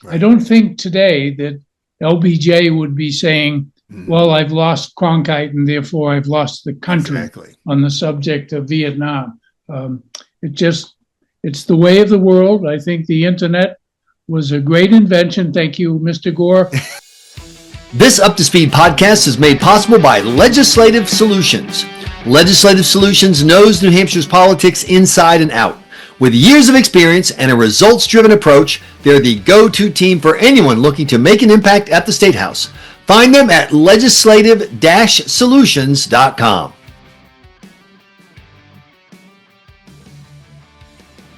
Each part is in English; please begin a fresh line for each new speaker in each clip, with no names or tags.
I don't think today that LBJ would be saying, well, I've lost Cronkite and therefore I've lost the country on the subject of Vietnam. It's the way of the world. I think the internet was a great invention. Thank you, Mr. Gore.
This Up to Speed podcast is made possible by Legislative Solutions. Legislative Solutions knows New Hampshire's politics inside and out. With years of experience and a results-driven approach, they're the go-to team for anyone looking to make an impact at the State House. Find them at legislative-solutions.com.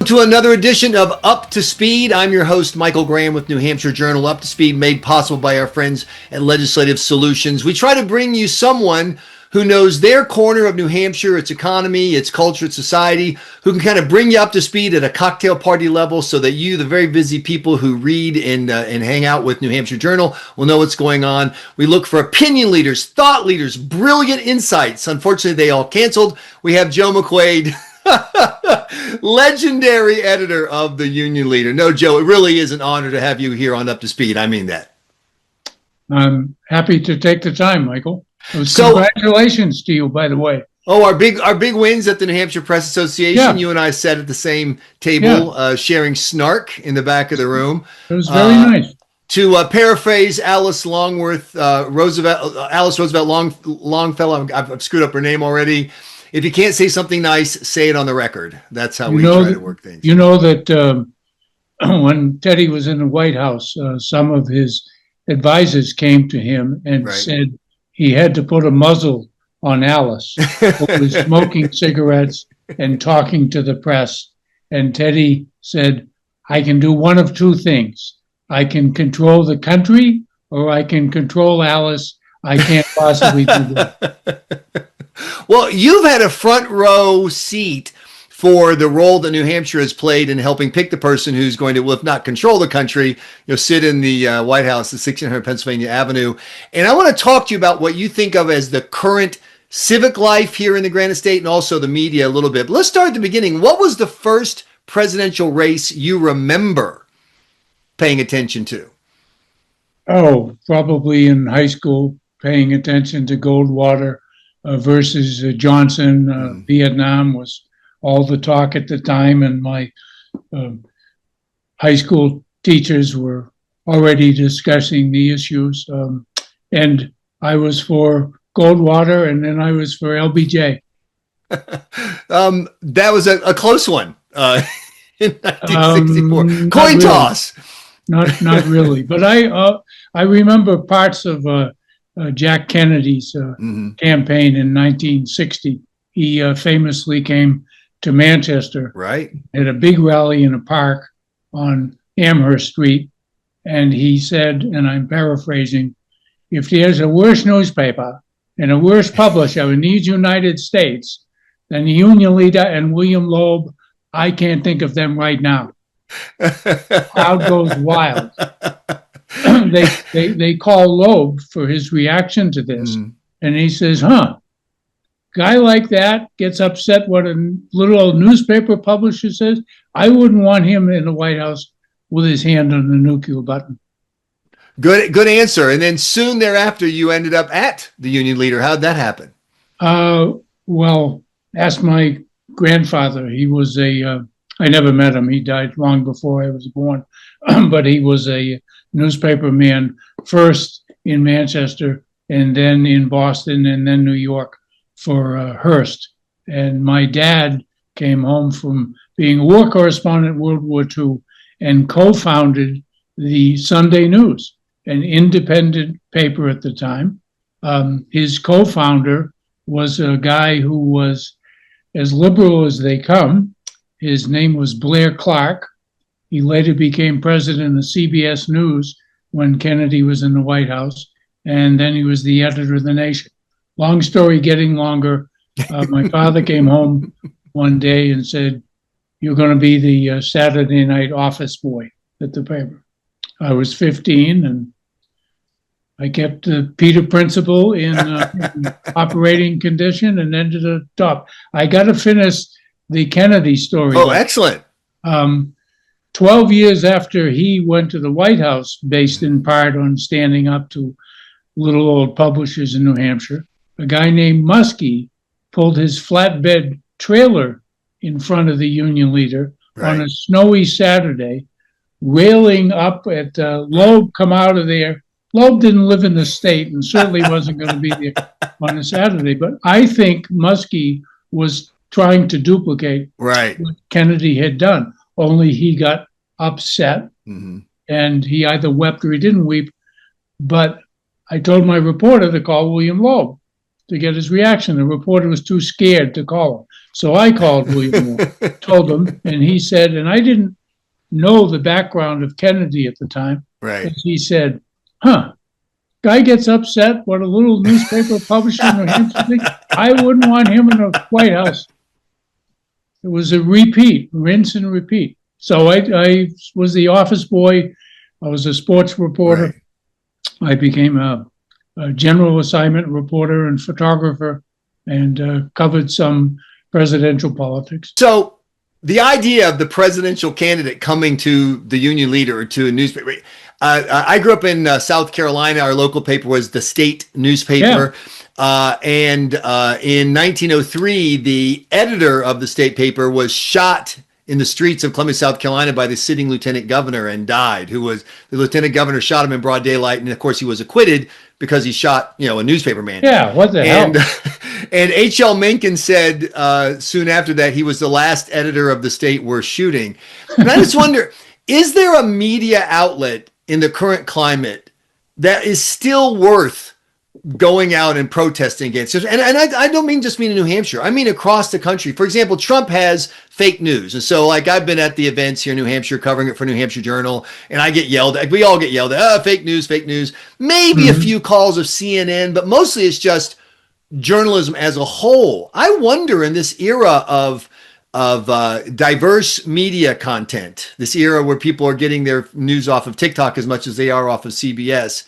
To another edition of Up to Speed. I'm your host, Michael Graham with New Hampshire Journal. Up to Speed made possible by our friends at Legislative Solutions. We try to bring you someone who knows their corner of New Hampshire, its economy, its culture, its society, who can kind of bring you up to speed at a cocktail party level so that you, the very busy people who read and hang out with New Hampshire Journal, will know what's going on. We look for opinion leaders, thought leaders, brilliant insights. Unfortunately, they all canceled. We have Joe McQuaid, legendary editor of the Union Leader. No, Joe, it really is an honor to have you here on Up to Speed. I mean that.
I'm happy to take the time, Michael. Congratulations to you, by the way.
Oh, our big wins at the New Hampshire Press Association. Yeah. You and I sat at the same table, sharing snark in the back of the room.
It was very nice.
To paraphrase Alice Roosevelt Longfellow, I've screwed up her name already. If you can't say something nice, say it on the record. That's how we try to work things.
You know that when Teddy was in the White House, some of his advisors came to him and said he had to put a muzzle on Alice, who was smoking cigarettes and talking to the press. And Teddy said, I can do one of two things. I can control the country or I can control Alice. I can't possibly do that.
Well, you've had a front row seat for the role that New Hampshire has played in helping pick the person who's going to, well, if not control the country, sit in the White House at 1600 Pennsylvania Avenue. And I want to talk to you about what you think of as the current civic life here in the Granite State and also the media a little bit. But let's start at the beginning. What was the first presidential race you remember paying attention to?
Oh, probably in high school, paying attention to Goldwater versus Johnson. Vietnam was all the talk at the time, and my high school teachers were already discussing the issues. And I was for Goldwater, and then I was for LBJ.
That was a close one in 1964. Coin toss.
Not really, but I remember parts of Jack Kennedy's campaign in 1960. He famously came to Manchester, at a big rally in a park on Amherst Street, and he said, and I'm paraphrasing, if there's a worse newspaper and a worse publisher in these United States than the Union Leader and William Loeb, I can't think of them right now. Crowd goes wild. They call Loeb for his reaction to this, and he says, guy like that gets upset what a little old newspaper publisher says. I wouldn't want him in the White House with his hand on the nuclear button.
Good answer. And then soon thereafter, you ended up at the Union Leader. How'd that happen?
Well, ask my grandfather. He was I never met him. He died long before I was born. But he was a newspaper man, first in Manchester and then in Boston and then New York for Hearst. And my dad came home from being a war correspondent in World War II and co-founded the Sunday News, an independent paper at the time. His co-founder was a guy who was as liberal as they come. His name was Blair Clark. He later became president of CBS News when Kennedy was in the White House, and then he was the editor of The Nation. Long story getting longer. My father came home one day and said, you're going to be the Saturday night office boy at the paper. I was 15, and I kept the Peter principle in operating condition and ended at the top. I got to finish the Kennedy story.
Oh, excellent.
12 years after he went to the White House, based in part on standing up to little old publishers in New Hampshire, a guy named Muskie pulled his flatbed trailer in front of the union leader on a snowy Saturday, railing up at Loeb, come out of there. Loeb didn't live in the state and certainly wasn't going to be there on a Saturday. But I think Muskie was trying to duplicate what Kennedy had done, only he got upset and he either wept or he didn't weep. But I told my reporter to call William Loeb to get his reaction. The reporter was too scared to call him. So I called William Loeb, told him, and he said, and I didn't know the background of Kennedy at the time. He said, guy gets upset what a little newspaper publisher in New Hampshire thinks. I wouldn't want him in the White House. It was a repeat, rinse and repeat. So I was the office boy. I was a sports reporter. I became a general assignment reporter and photographer and covered some presidential politics.
So the idea of the presidential candidate coming to the union leader or to a newspaper. I grew up in South Carolina. Our local paper was the State newspaper. And in 1903, the editor of the state paper was shot in the streets of Columbia, South Carolina by the sitting lieutenant governor and died, who was the lieutenant governor shot him in broad daylight. And of course he was acquitted because he shot, a newspaper man.
Yeah. What the hell?
And H.L. Mencken said soon after that he was the last editor of the state worth shooting. And I just wonder, is there a media outlet in the current climate that is still worth going out and protesting against? And I don't mean just in New Hampshire. I mean across the country. For example, Trump has fake news. And so I've been at the events here in New Hampshire covering it for NHJournal, and I get yelled at. We all get yelled at. Fake news, fake news. Maybe a few calls of CNN, but mostly it's just journalism as a whole. I wonder, in this era of diverse media content, this era where people are getting their news off of TikTok as much as they are off of CBS,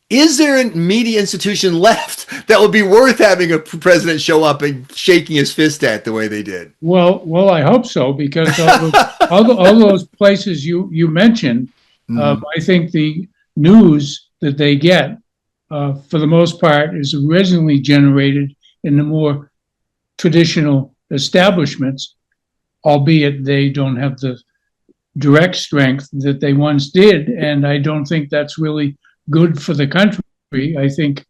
is there a media institution left that would be worth having a president show up and shaking his fist at the way they did?
Well, I hope so, because all those places you mentioned, I think the news that they get, for the most part, is originally generated in the more traditional establishments, albeit they don't have the direct strength that they once did. And I don't think that's really good for the country. I think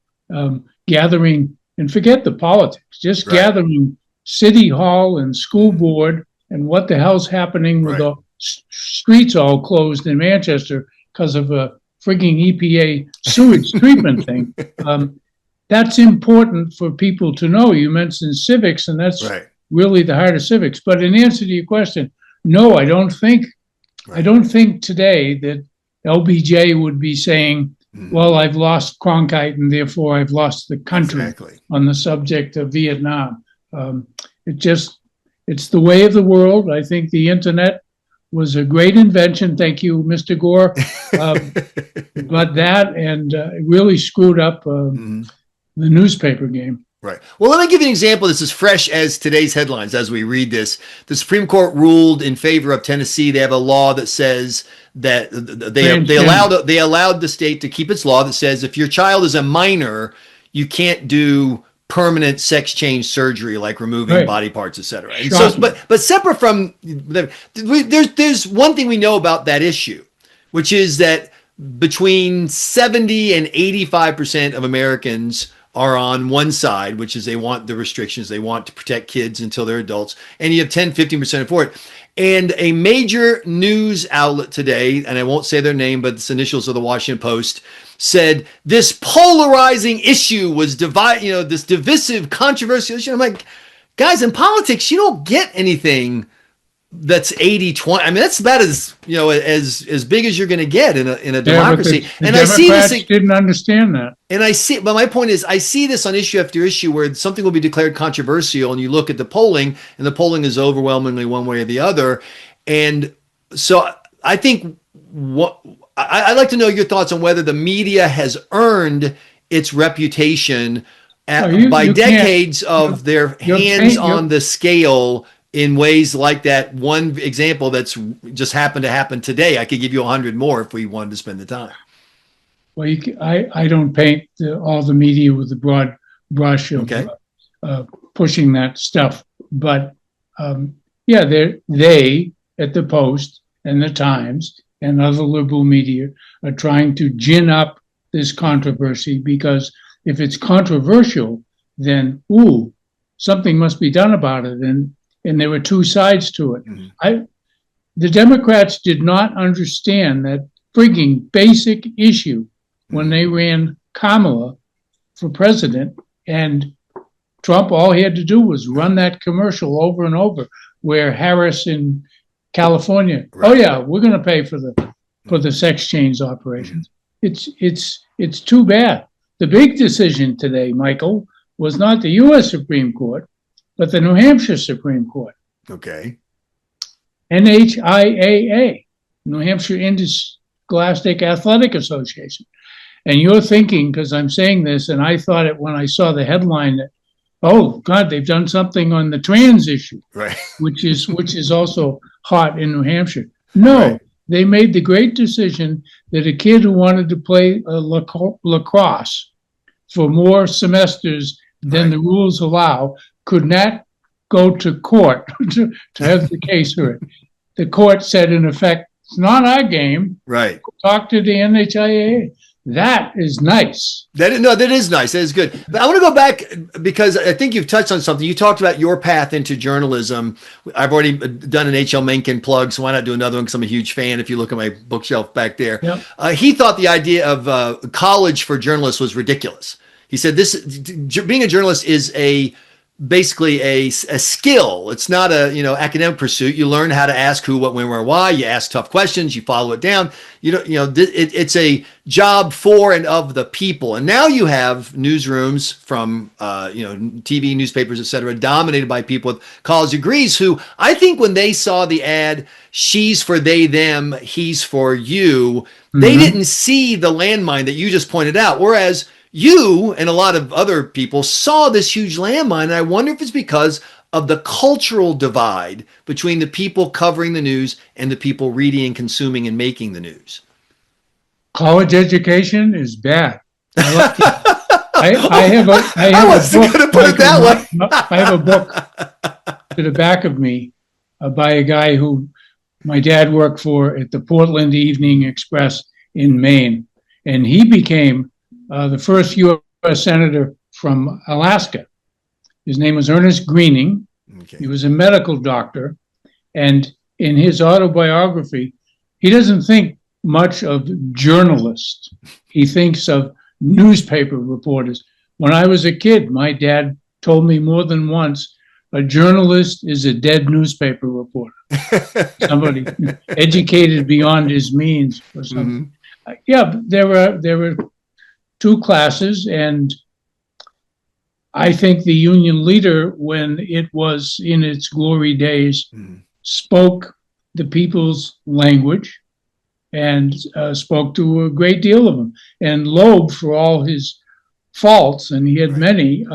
gathering, and forget the politics, just gathering city hall and school board and what the hell's happening with the streets all closed in Manchester because of a frigging EPA sewage treatment thing. That's important for people to know. You mentioned civics, and that's really the heart of civics. But in answer to your question, no, I don't think today that LBJ would be saying, well, I've lost Cronkite and therefore I've lost the country on the subject of Vietnam. It's the way of the world. I think the internet was a great invention. Thank you, Mr. Gore. But that it really screwed up the newspaper game.
Right. Well, let me give you an example. This is fresh as today's headlines as we read this. The Supreme Court ruled in favor of Tennessee. They have a law that says that they allowed the state to keep its law that says if your child is a minor, you can't do permanent sex change surgery like removing body parts, etc. And so, but separate from there's one thing we know about that issue, which is that between 70 and 85% of Americans are on one side, which is they want the restrictions, they want to protect kids until they're adults, and you have 10-15% for it. And a major news outlet today, and I won't say their name, but it's initials of the Washington Post, said this polarizing issue was this divisive, controversial issue. I'm like, guys, in politics, you don't get anything that's 80-20. I mean, that's about as as big as you're going to get in a democracy.
And I see this didn't understand that.
And but my point is, I see this on issue after issue where something will be declared controversial, and you look at the polling, and the polling is overwhelmingly one way or the other. And so I think I'd like to know your thoughts on whether the media has earned its reputation by decades of their hands on the scale in ways like that one example that's just happened to happen today. I could give you 100 more if we wanted to spend the time.
Well, I don't paint all the media with the broad brush of pushing that stuff. But yeah, they at the Post and the Times and other liberal media are trying to gin up this controversy, because if it's controversial, then something must be done about it. And there were two sides to it. Mm-hmm. The Democrats did not understand that frigging basic issue when they ran Kamala for president, and Trump, all he had to do was run that commercial over and over where Harris in California, right. Oh yeah, we're going to pay for the sex change operations. It's too bad. The big decision today, Michael, was not the U.S. Supreme Court, but the New Hampshire Supreme Court.
Okay.
NHIAA, New Hampshire Interscholastic Athletic Association. And you're thinking, because I'm saying this, and I thought it when I saw the headline, that, oh God, they've done something on the trans issue,
right?
which is also hot in New Hampshire. No, right. They made the great decision that a kid who wanted to play lacrosse for more semesters than right. the rules allow could not go to court to have the case heard. The court said, in effect, it's not our game.
Right.
Talk to the NHIAA. That is nice.
That is nice. That is good. But I want to go back, because I think you've touched on something. You talked about your path into journalism. I've already done an H.L. Mencken plug, so why not do another one, because I'm a huge fan. If you look at my bookshelf back there. Yep. He thought the idea of college for journalists was ridiculous. He said being a journalist is basically a skill. It's not a academic pursuit. You learn how to ask who, what, when, where, why. You ask tough questions. You follow it down. It's a job for and of the people. And now you have newsrooms from TV, newspapers, etc., dominated by people with college degrees who, I think, when they saw the ad, "She's for they, them, he's for you," mm-hmm. they didn't see the landmine that you just pointed out. Whereas you and a lot of other people saw this huge landmine, and I wonder if it's because of the cultural divide between the people covering the news and the people reading and consuming and making the news.
College education is bad. I like it.
I wasn't going to put it that way.
I have a book to the back of me by a guy who my dad worked for at the Portland Evening Express in Maine, and he became the first U.S. senator from Alaska. His name was Ernest Greening. Okay. He was a medical doctor. And in his autobiography, he doesn't think much of journalists. He thinks of newspaper reporters. When I was a kid, my dad told me more than once, a journalist is a dead newspaper reporter. Somebody educated beyond his means or something. Mm-hmm. Yeah, there were two classes, and I think the union leader, when it was in its glory days, spoke the people's language and spoke to a great deal of them. And Loeb, for all his faults, and he had many,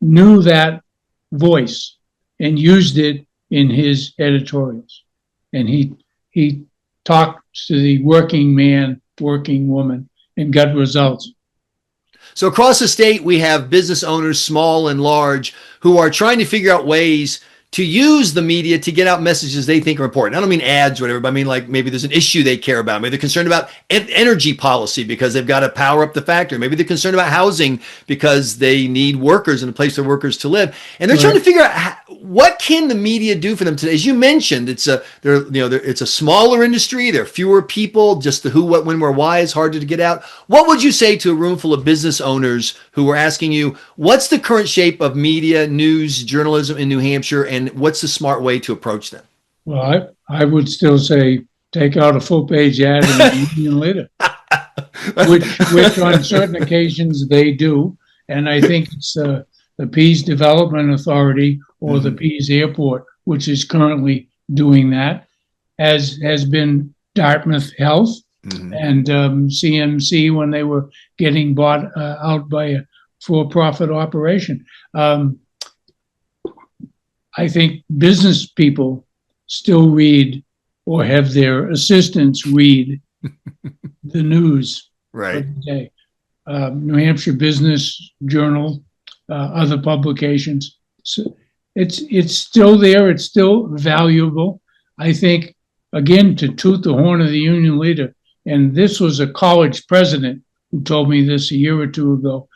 knew that voice and used it in his editorials. And he talked to the working man, working woman, and got results.
So across the state, we have business owners, small and large, who are trying to figure out ways to use the media to get out messages they think are important. I don't mean ads or whatever, but I mean like maybe there's an issue they care about. Maybe they're concerned about energy policy because they've got to power up the factory. Maybe they're concerned about housing because they need workers and a place for workers to live. And they're trying to figure out what can the media do for them today. As you mentioned, it's a smaller industry. There are fewer people. Just the who, what, when, where, why is harder to get out. What would you say to a room full of business owners who are asking you, what's the current shape of media, news, journalism in New Hampshire, and what's the smart way to approach them?
Well, I would still say take out a full-page ad in the Union Leader, which on certain occasions they do. And I think it's the Pease Development Authority or the Pease Airport, which is currently doing that, as has been Dartmouth Health and CMC when they were getting bought out by a for-profit operation. I think business people still read or have their assistants read the news
Right.
of the day. New Hampshire Business Journal, other publications. So it's still there. It's still valuable. I think, again, to toot the horn of the union leader, and this was a college president who told me this a year or two ago,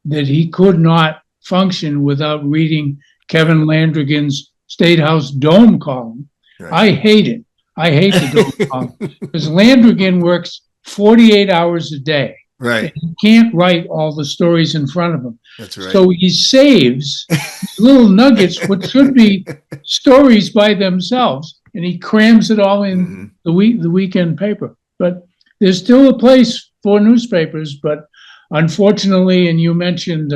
that he could not function without reading Kevin Landrigan's State House Dome column. Right. I hate it. I hate the Dome column because Landrigan works 48 hours a day.
Right.
He can't write all the stories in front of him.
That's right.
So he saves little nuggets, which should be stories by themselves, and he crams it all in the weekend paper. But there's still a place for newspapers, but unfortunately, and you mentioned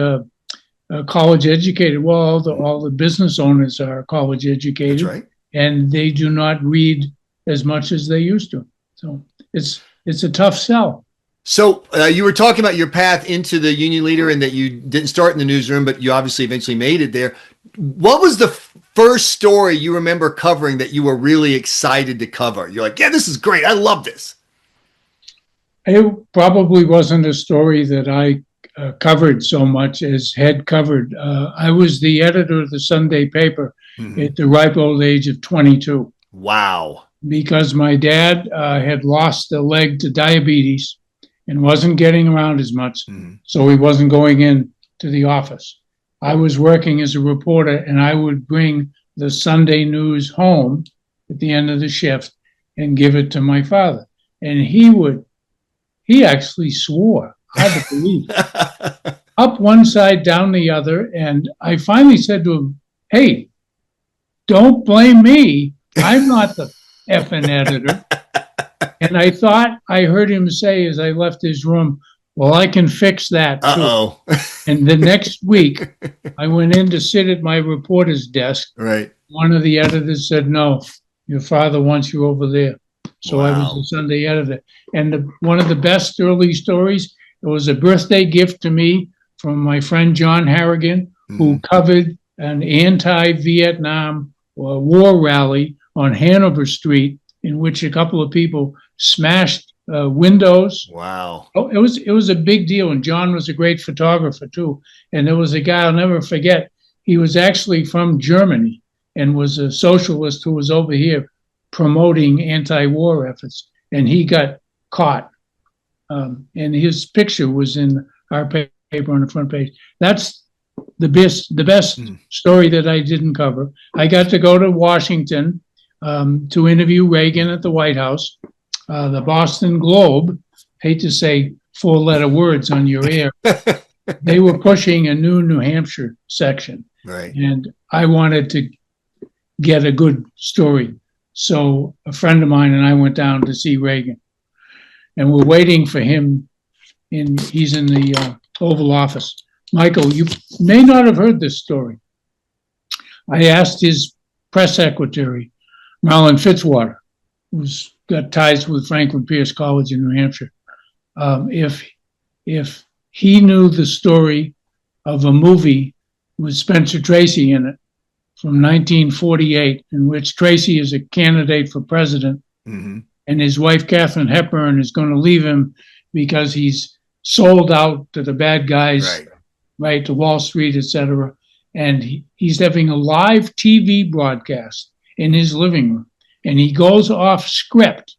college educated. Well, all the business owners are college educated.
That's right.
And they do not read as much as they used to. So it's a tough sell.
So you were talking about your path into the union leader and that you didn't start in the newsroom, but you obviously eventually made it there. What was the first story you remember covering that you were really excited to cover? You're like, yeah, this is great. I love this.
It probably wasn't a story that I covered so much as had covered. I was the editor of the Sunday paper at the ripe old age of 22.
Wow.
Because my dad had lost a leg to diabetes and wasn't getting around as much, so he wasn't going in to the office. I was working as a reporter, and I would bring the Sunday news home at the end of the shift and give it to my father. And he actually swore, hard to believe, up one side, down the other. And I finally said to him, hey, don't blame me. I'm not the effing editor. And I thought I heard him say as I left his room, well, I can fix that too.
Uh-oh.
And the next week, I went in to sit at my reporter's desk.
Right.
One of the editors said, no, your father wants you over there. So I was the Sunday editor. And one of the best early stories, it was a birthday gift to me from my friend John Harrigan, who covered an anti-Vietnam war rally on Hanover Street, in which a couple of people smashed windows.
Wow.
Oh, it was a big deal. And John was a great photographer too. And there was a guy I'll never forget. He was actually from Germany and was a socialist who was over here promoting anti-war efforts. And he got caught. And his picture was in our paper on the front page. That's the best story that I didn't cover. I got to go to Washington to interview Reagan at the White House. The Boston Globe, hate to say four-letter words on your air, they were pushing a new New Hampshire section.
Right.
And I wanted to get a good story. So a friend of mine and I went down to see Reagan. And we're waiting for him. He's in the Oval Office. Michael, you may not have heard this story. I asked his press secretary, Marlon Fitzwater, who's got ties with Franklin Pierce College in New Hampshire, if he knew the story of a movie with Spencer Tracy in it from 1948, in which Tracy is a candidate for president, and his wife, Katharine Hepburn, is going to leave him because he's sold out to the bad guys, right, to Wall Street, etc. And he's having a live TV broadcast in his living room. And he goes off script,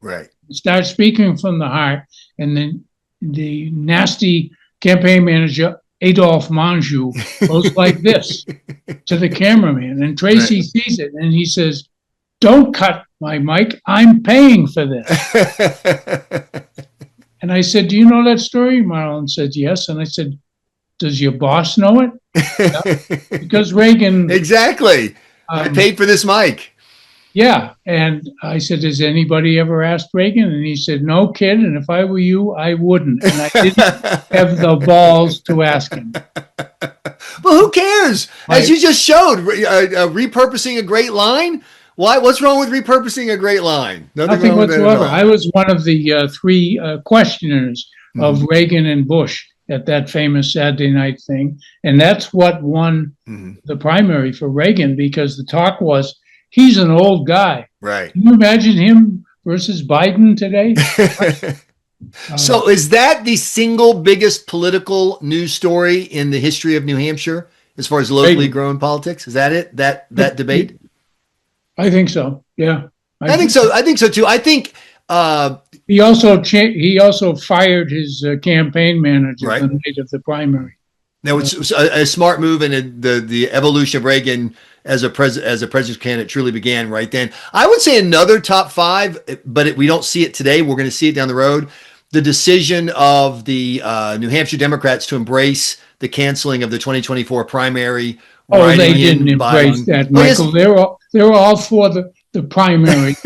starts speaking from the heart, and then the nasty campaign manager, Adolphe Manjou, goes like this to the cameraman. And Tracy sees it, and he says, don't cut my mic. I'm paying for this. And I said, do you know that story? Marlon said, yes. And I said, does your boss know it? Yeah. Because Reagan...
Exactly. I paid for this mic.
Yeah. And I said, has anybody ever asked Reagan? And he said, no, kid. And if I were you, I wouldn't. And I didn't have the balls to ask him.
Well, who cares? As you just showed, repurposing a great line. Why? What's wrong with repurposing a great line?
Nothing whatsoever. I was one of the three questioners of Reagan and Bush at that famous Saturday night thing. And that's what won the primary for Reagan, because the talk was, he's an old guy.
Right.
Can you imagine him versus Biden today?
So is that the single biggest political news story in the history of New Hampshire as far as locally grown politics? Is that it? That debate?
I think so. Yeah.
I think so. I think so too. I think
he also fired his campaign manager
Right.
the night of the primary.
Now it's a smart move, and the evolution of Reagan as a presidential candidate truly began right then. I would say another top five, but we don't see it today. We're going to see it down the road. The decision of the New Hampshire Democrats to embrace the canceling of the 2024 primary.
Oh, they didn't embrace that, Michael. They were all for the primary.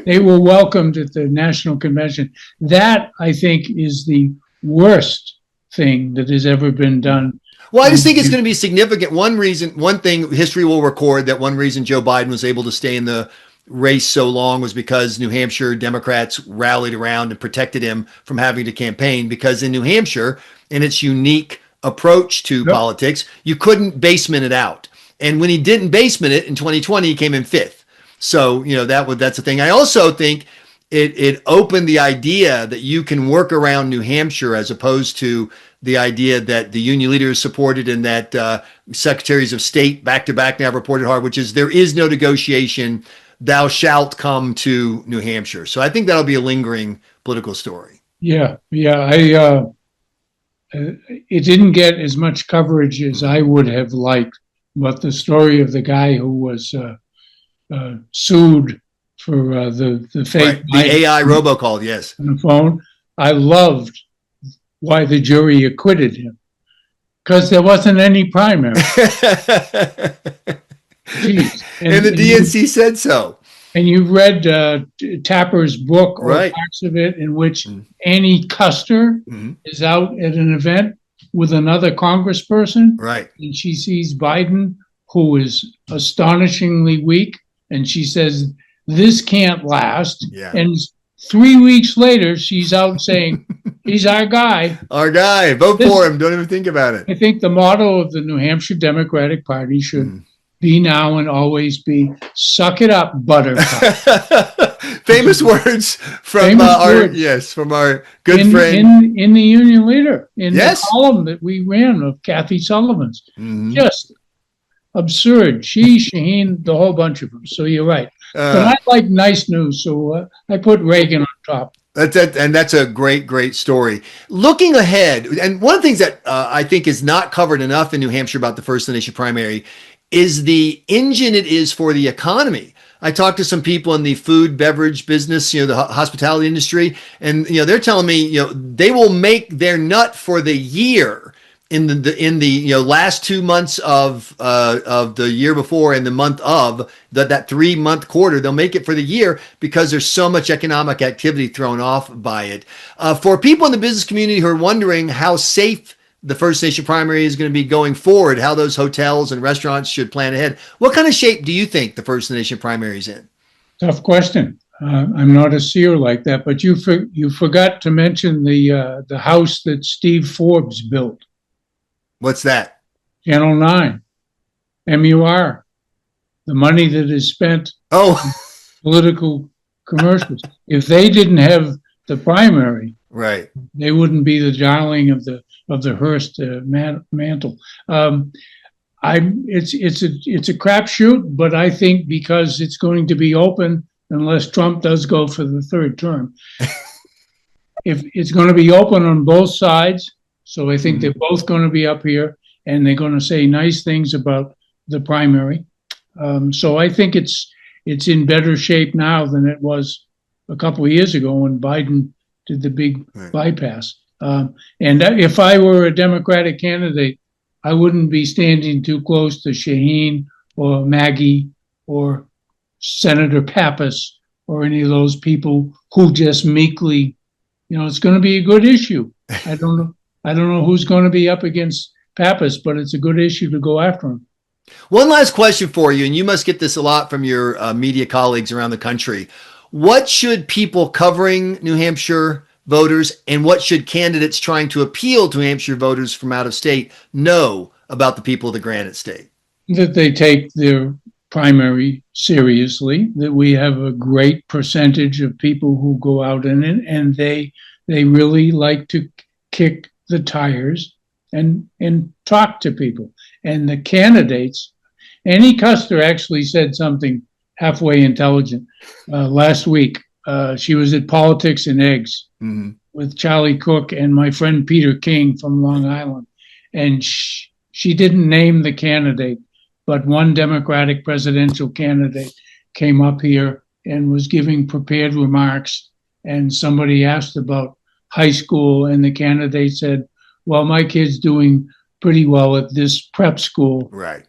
They were welcomed at the national convention. That, I think, is the worst thing that has ever been done.
Well, I just think it's going to be significant. One thing history will record, that one reason Joe Biden was able to stay in the race so long was because New Hampshire Democrats rallied around and protected him from having to campaign, because in New Hampshire, in its unique approach to politics, you couldn't basement it out. And when he didn't basement it in 2020, he came in fifth. So, that's the thing. I also think it opened the idea that you can work around New Hampshire, as opposed to the idea that the union leaders supported and that secretaries of state back to back now reported hard, which is there is no negotiation. Thou shalt come to New Hampshire. So I think that'll be a lingering political story.
Yeah. It didn't get as much coverage as I would have liked, but the story of the guy who was sued for the fake
the AI robocall, yes,
on the phone. I loved why the jury acquitted him, because there wasn't any primary. Jeez.
And the DNC said so.
And you read Tapper's book, or
Right.
parts of it, in which Annie Custer is out at an event with another congressperson,
Right.
and she sees Biden, who is astonishingly weak, and she says, "This can't last."
Yeah.
And 3 weeks later, she's out saying, "He's our guy."
Our guy. Vote for him. Don't even think about it.
I think the motto of the New Hampshire Democratic Party should be now and always be, "Suck it up, buttercup."
Famous words from from our good friend
in the Union Leader, in
Yes.
the column that we ran of Kathy Sullivan's. Just absurd. She, Shaheen, the whole bunch of them. So you're right. But I like nice news, so I put Reagan on top.
That's a great story. Looking ahead, and one of the things that I think is not covered enough in New Hampshire about the First of the Nation primary is the engine it is for the economy. I talked to some people in the food, beverage business, the hospitality industry, and they're telling me they will make their nut for the year in the last 2 months of the year before and the month of that 3 month quarter. They'll make it for the year because there's so much economic activity thrown off by it. For people in the business community who are wondering how safe the First Nation primary is going to be going forward, how those hotels and restaurants should plan ahead, what kind of shape do you think the First Nation primary is in?
Tough question. I'm not a seer like that, but you forgot to mention the house that Steve Forbes built.
What's that?
Channel 9, MUR, the money that is spent on political commercials. If they didn't have the primary,
right,
they wouldn't be the darling of the Hearst mantle. It's a crapshoot, but I think because it's going to be open unless Trump does go for the third term. If it's going to be open on both sides, so I think they're both going to be up here, and they're going to say nice things about the primary. So I think it's in better shape now than it was a couple of years ago when Biden did the big bypass. And if I were a Democratic candidate, I wouldn't be standing too close to Shaheen or Maggie or Senator Pappas or any of those people who just meekly, it's going to be a good issue. I don't know who's going to be up against Pappas, but it's a good issue to go after him.
One last question for you, and you must get this a lot from your media colleagues around the country. What should people covering New Hampshire voters, and what should candidates trying to appeal to New Hampshire voters from out of state know about the people of the Granite State?
That they take their primary seriously, that we have a great percentage of people who go out in it, and they really like to kick the tires and talk to people. And the candidates, Annie Custer actually said something halfway intelligent last week. She was at Politics and Eggs with Charlie Cook and my friend Peter King from Long Island. And she didn't name the candidate, but one Democratic presidential candidate came up here and was giving prepared remarks. And somebody asked about high school, and the candidate said, well, my kid's doing pretty well at this prep school.
Right.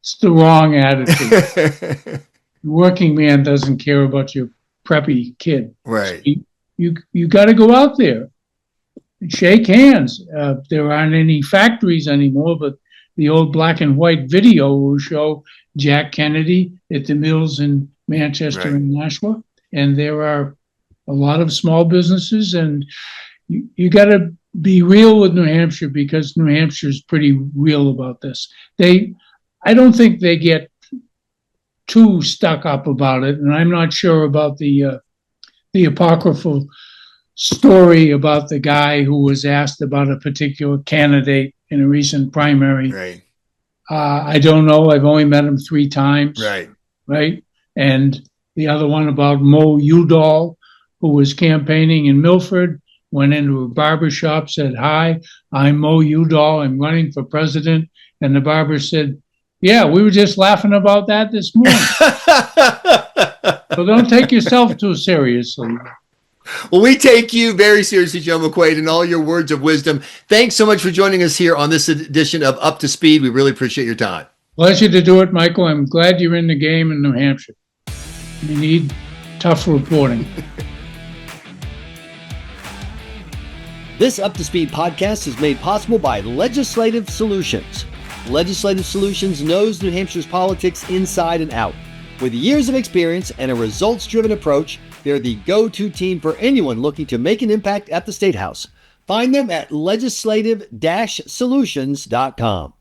It's the wrong attitude. The working man doesn't care about your preppy kid.
Right.
So you got to go out there and shake hands. There aren't any factories anymore, but the old black and white video will show Jack Kennedy at the mills in Manchester and Nashua. And there are a lot of small businesses, and you got to be real with New Hampshire, because New Hampshire's pretty real about this. I don't think they get too stuck up about it, and I'm not sure about the apocryphal story about the guy who was asked about a particular candidate in a recent primary.
Right.
I don't know. I've only met him 3 times. Right. And the other one about Mo Udall, who was campaigning in Milford, went into a barber shop, said, hi, I'm Mo Udall. I'm running for president. And the barber said, yeah, we were just laughing about that this morning. So don't take yourself too seriously.
Well, we take you very seriously, Joe McQuaid, and all your words of wisdom. Thanks so much for joining us here on this edition of Up to Speed. We really appreciate your time.
Pleasure to do it, Michael. I'm glad you're in the game in New Hampshire. We need tough reporting.
This Up to Speed podcast is made possible by Legislative Solutions. Legislative Solutions knows New Hampshire's politics inside and out. With years of experience and a results-driven approach, they're the go-to team for anyone looking to make an impact at the State House. Find them at legislative-solutions.com.